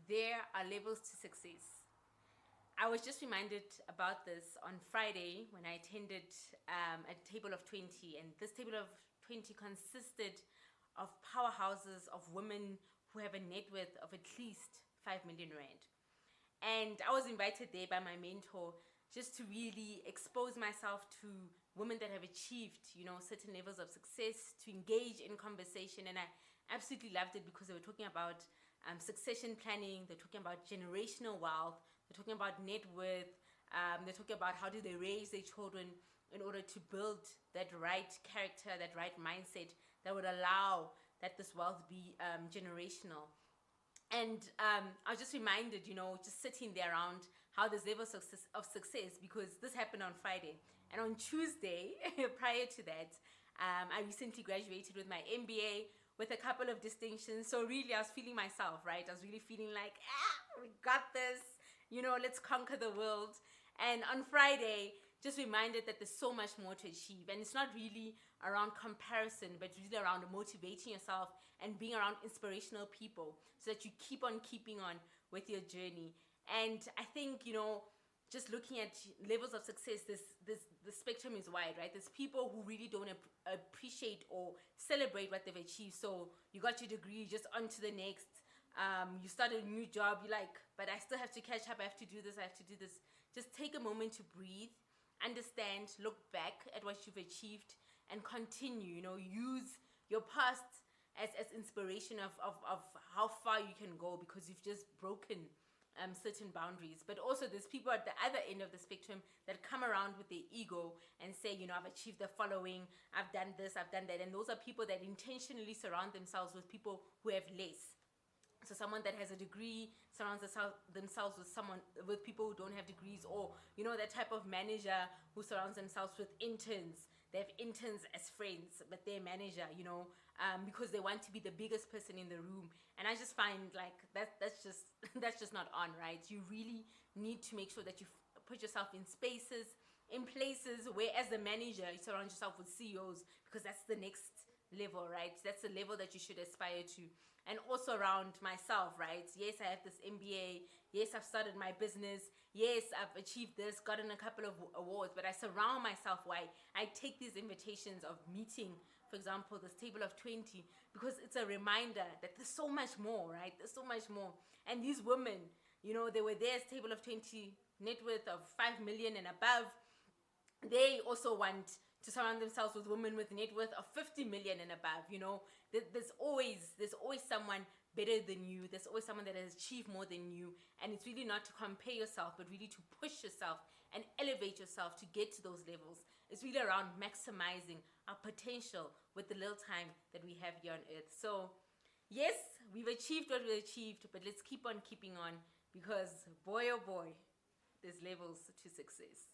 There are levels to success. I was just reminded about this on Friday when I attended a table of 20, and this table of 20 consisted of powerhouses of women who have a net worth of at least 5 million rand. And I was invited there by my mentor just to really expose myself to women that have achieved, certain levels of success, to engage in conversation. And I absolutely loved it because they were talking about succession planning, they're talking about generational wealth, they're talking about net worth, they're talking about how do they raise their children in order to build that right character, that right mindset that would allow that this wealth be generational. And I was just reminded, just sitting there around how there's levels of success, because this happened on Friday. And on Tuesday, prior to that, I recently graduated with my MBA with a couple of distinctions. So really, I was feeling myself, right? I was really feeling like, we got this, let's conquer the world. And on Friday, just reminded that there's so much more to achieve. And it's not really around comparison, but really around motivating yourself and being around inspirational people so that you keep on keeping on with your journey. And I think, just looking at levels of success, the spectrum is wide, right? There's people who really don't appreciate or celebrate what they've achieved. So you got your degree, just on to the next. You started a new job, you're like, but I still have to catch up, I have to do this, I have to do this. Just take a moment to breathe, understand, look back at what you've achieved, and continue, use your past as inspiration of how far you can go, because you've just broken certain boundaries. But also there's people at the other end of the spectrum that come around with their ego and say, I've achieved the following, I've done this, I've done that. And those are people that intentionally surround themselves with people who have less. So someone that has a degree surrounds themselves with people who don't have degrees, or that type of manager who surrounds themselves with interns. They have interns as friends, but they're manager, because they want to be the biggest person in the room. And I just find like that's just not on, right? You really need to make sure that you put yourself in spaces, in places where, as the manager, you surround yourself with CEOs, because that's the next level, right? That's the level that you should aspire to. And also around myself, right? Yes, I have this MBA. Yes, I've started my business. Yes, I've achieved this, gotten a couple of awards, but I surround myself. Why? I take these invitations of meeting, for example, this table of 20, because it's a reminder that there's so much more, right? There's so much more. And these women, they were there as table of 20, net worth of 5 million and above. They also want to surround themselves with women with net worth of 50 million and above. There's always someone better than you. There's always someone that has achieved more than you. And it's really not to compare yourself, but really to push yourself and elevate yourself to get to those levels. It's really around maximizing our potential with the little time that we have here on earth. So yes, we've achieved what we've achieved, but let's keep on keeping on, because boy, oh boy, there's levels to success.